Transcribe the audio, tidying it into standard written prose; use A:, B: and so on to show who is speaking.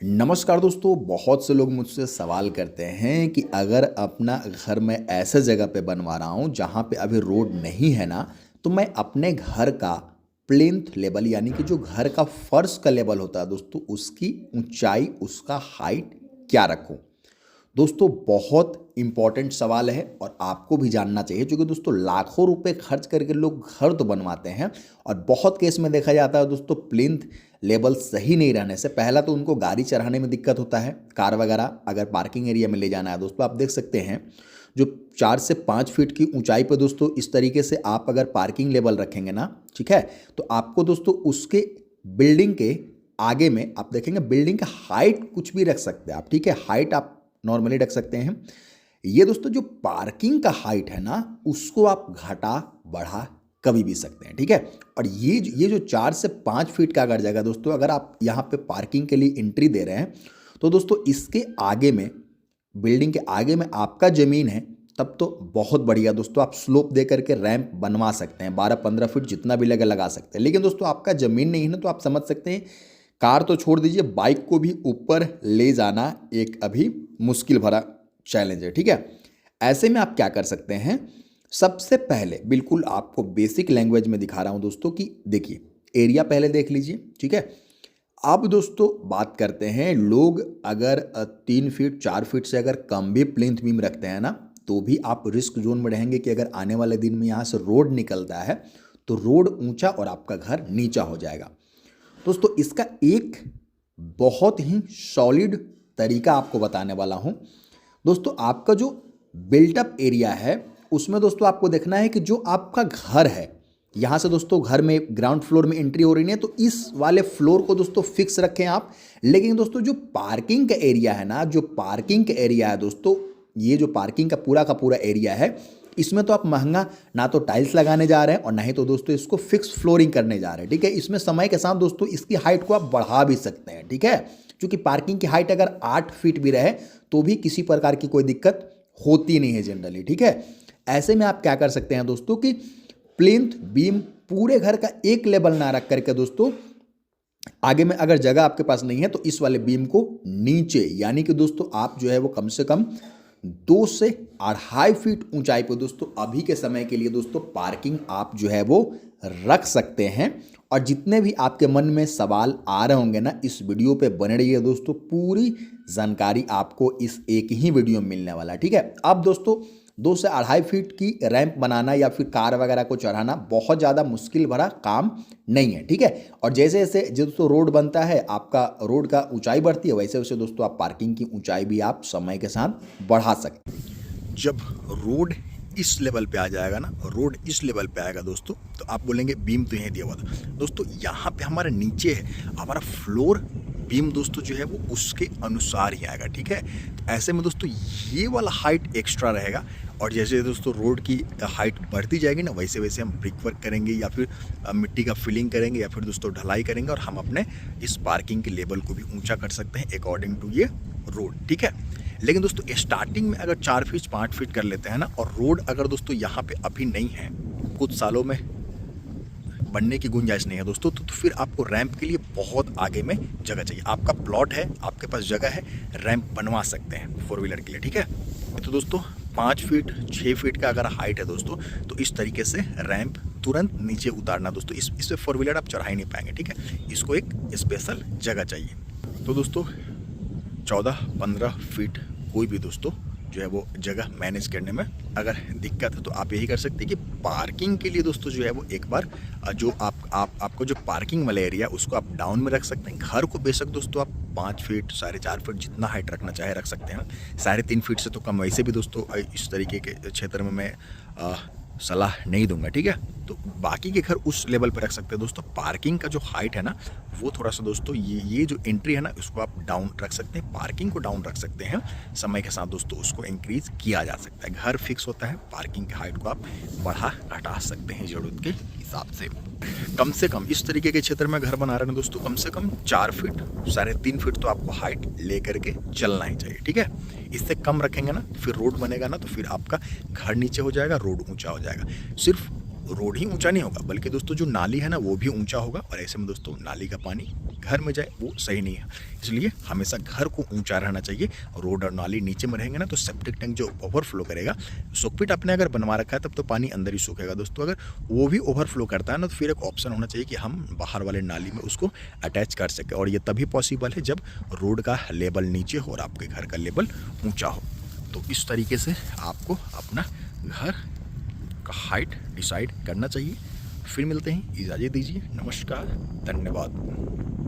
A: नमस्कार दोस्तों, बहुत से लोग मुझसे सवाल करते हैं कि अगर अपना घर मैं ऐसे जगह पे बनवा रहा हूँ जहाँ पे अभी रोड नहीं है ना, तो मैं अपने घर का प्लिंथ लेवल यानी कि जो घर का फर्श का लेवल होता है दोस्तों, उसकी ऊंचाई, उसका हाइट क्या रखूँ। दोस्तों बहुत इम्पॉर्टेंट सवाल है और आपको भी जानना चाहिए, क्योंकि दोस्तों लाखों रुपए खर्च करके लोग घर तो बनवाते हैं और बहुत केस में देखा जाता है दोस्तों प्लिंथ लेवल सही नहीं रहने से पहला तो उनको गाड़ी चढ़ाने में दिक्कत होता है। कार वगैरह अगर पार्किंग एरिया में ले जाना है दोस्तों, आप देख सकते हैं जो 4 से 5 फीट की ऊंचाई पर दोस्तों इस तरीके से आप अगर पार्किंग लेवल रखेंगे ना, ठीक है, तो आपको दोस्तों उसके बिल्डिंग के आगे में आप देखेंगे बिल्डिंग का हाइट कुछ भी रख सकते हैं आप, ठीक है, हाइट आप नॉर्मली रख सकते हैं। ये दोस्तों जो पार्किंग का हाइट है ना, उसको आप घटा बढ़ा कभी भी सकते हैं, ठीक है। और ये जो 4 से 5 फीट का अगर जगह दोस्तों, अगर आप यहाँ पे पार्किंग के लिए एंट्री दे रहे हैं तो दोस्तों इसके आगे में, बिल्डिंग के आगे में आपका ज़मीन है, तब तो बहुत बढ़िया दोस्तों, आप स्लोप दे करके रैंप बनवा सकते हैं, 12-15 फीट जितना भी लगा सकते हैं। लेकिन दोस्तों आपका ज़मीन नहीं है ना, तो आप समझ सकते हैं कार तो छोड़ दीजिए, बाइक को भी ऊपर ले जाना एक अभी मुश्किल भरा चैलेंज है, ठीक है। ऐसे में आप क्या कर सकते हैं, सबसे पहले बिल्कुल आपको बेसिक लैंग्वेज में दिखा रहा हूं दोस्तों कि देखिए, एरिया पहले देख लीजिए, ठीक है। अब दोस्तों बात करते हैं, लोग अगर 3 फीट 4 फीट से अगर कम भी प्लिंथ बीम रखते हैं ना, तो भी आप रिस्क जोन में रहेंगे कि अगर आने वाले दिन में यहाँ से रोड निकलता है तो रोड ऊंचा और आपका घर नीचा हो जाएगा। दोस्तों इसका एक बहुत ही सॉलिड तरीका आपको बताने वाला हूं। दोस्तों आपका जो बिल्टअप एरिया है उसमें दोस्तों आपको देखना है कि जो आपका घर है, यहाँ से दोस्तों घर में ग्राउंड फ्लोर में एंट्री हो रही है, तो इस वाले फ्लोर को दोस्तों फिक्स रखें आप। लेकिन दोस्तों जो पार्किंग का एरिया है ना, जो पार्किंग का एरिया है दोस्तों, ये जो पार्किंग का पूरा एरिया है, इसमें तो आप महंगा ना तो टाइल्स लगाने जा रहे हैं और ना ही तो दोस्तों इसको फिक्स फ्लोरिंग करने जा रहे हैं, ठीक है। इसमें समय के साथ दोस्तों इसकी हाइट को आप बढ़ा भी सकते हैं, ठीक है, क्योंकि पार्किंग की हाइट अगर 8 फीट भी रहे तो भी किसी प्रकार की कोई दिक्कत होती नहीं है जनरली, ठीक है। ऐसे में आप क्या कर सकते हैं दोस्तों कि प्लिंथ बीम पूरे घर का एक लेवल ना रख करके दोस्तों, आगे में अगर जगह आपके पास नहीं है तो इस वाले बीम को नीचे, यानी कि दोस्तों आप जो है वो कम से कम 2 से 2.5 फीट ऊंचाई पर दोस्तों अभी के समय के लिए दोस्तों पार्किंग आप जो है वो रख सकते हैं। और जितने भी आपके मन में सवाल आ रहे होंगे ना, इस वीडियो पे बने रहिए दोस्तों, पूरी जानकारी आपको इस एक ही वीडियो में मिलने वाला है, ठीक है। अब दोस्तों 2 से 2.5 फीट की रैंप बनाना या फिर कार वगैरह को चढ़ाना बहुत ज़्यादा मुश्किल भरा काम नहीं है, ठीक है। और जैसे जैसे दोस्तों रोड बनता है, आपका रोड का ऊंचाई बढ़ती है, वैसे वैसे दोस्तों आप पार्किंग की ऊंचाई भी आप समय के साथ बढ़ा सकते हैं। जब रोड इस लेवल पे आ जाएगा ना, रोड इस लेवल पे आएगा दोस्तों, तो आप बोलेंगे बीम तो यहीं दिया हुआ था दोस्तों, यहाँ पे हमारे नीचे है हमारा फ्लोर, बीम दोस्तों जो है वो उसके अनुसार ही आएगा, ठीक है। तो ऐसे में दोस्तों ये वाला हाइट एक्स्ट्रा रहेगा और जैसे दोस्तों रोड की हाइट बढ़ती जाएगी ना, वैसे वैसे हम ब्रिक वर्क करेंगे या फिर मिट्टी का फिलिंग करेंगे या फिर दोस्तों ढलाई करेंगे और हम अपने इस पार्किंग के लेवल को भी ऊंचा कर सकते हैं अकॉर्डिंग टू ये रोड, ठीक है। लेकिन दोस्तों स्टार्टिंग में अगर 4 फीट 5 फीट कर लेते हैं ना, और रोड अगर दोस्तों यहाँ पे अभी नहीं है, कुछ सालों में बनने की गुंजाइश नहीं है दोस्तों, तो फिर आपको रैंप के लिए बहुत आगे में जगह चाहिए। आपका प्लॉट है, आपके पास जगह है, रैंप बनवा सकते हैं 4 व्हीलर के लिए, ठीक है। तो दोस्तों 5 फीट 6 फीट का अगर हाइट है दोस्तों, तो इस तरीके से रैंप तुरंत नीचे उतारना दोस्तों, इससे 4 व्हीलर आप चढ़ा ही नहीं पाएंगे, ठीक है। इसको एक स्पेशल जगह चाहिए। तो दोस्तों 14-15 फीट कोई भी दोस्तों जो है वो जगह मैनेज करने में अगर दिक्कत है, तो आप यही कर सकते हैं कि पार्किंग के लिए दोस्तों जो है वो एक बार जो आपको जो पार्किंग वाला एरिया उसको आप डाउन में रख सकते हैं। घर को बेशक दोस्तों आप 5 फीट 4.5 फीट जितना हाइट रखना चाहे रख सकते हैं, 3.5 फीट से तो कम वैसे भी दोस्तों इस तरीके के क्षेत्र में मैं सलाह नहीं दूंगा, ठीक है। तो बाकी के घर उस लेवल पर रख सकते हैं दोस्तों। पार्किंग का जो हाइट है ना, वो थोड़ा सा दोस्तों ये जो एंट्री है ना, उसको आप डाउन रख सकते हैं, पार्किंग को डाउन रख सकते हैं। समय के साथ दोस्तों उसको इंक्रीज किया जा सकता है। घर फिक्स होता है, पार्किंग की हाइट को आप बढ़ा घटा सकते हैं ज़रूरत के हिसाब से कम इस तरीके के क्षेत्र में घर बना रहे हैं दोस्तों, कम से कम 4 फीट 3.5 फीट तो आपको हाइट ले करके चलना ही चाहिए, ठीक है। इससे कम रखेंगे ना, फिर रोड बनेगा ना, तो फिर आपका घर नीचे हो जाएगा, रोड ऊंचा हो जाएगा। सिर्फ रोड ही ऊंचा नहीं होगा बल्कि दोस्तों जो नाली है ना वो भी ऊंचा होगा, और ऐसे में दोस्तों नाली का पानी घर में जाए वो सही नहीं है। इसलिए हमेशा घर को ऊंचा रहना चाहिए। रोड और नाली नीचे में रहेंगे ना तो सेप्टिक टैंक जो ओवरफ्लो करेगा, सोकपिट आपने अगर बनवा रखा है तब तो पानी अंदर ही सूखेगा दोस्तों। अगर वो भी ओवरफ्लो करता है ना तो फिर एक ऑप्शन होना चाहिए कि हम बाहर वाले नाली में उसको अटैच कर सकें, और ये तभी पॉसिबल है जब रोड का लेवल नीचे हो और आपके घर का लेवल ऊंचा हो। तो इस तरीके से आपको अपना घर का हाइट डिसाइड करना चाहिए। फिर मिलते हैं, इजाज़त दीजिए, नमस्कार, धन्यवाद।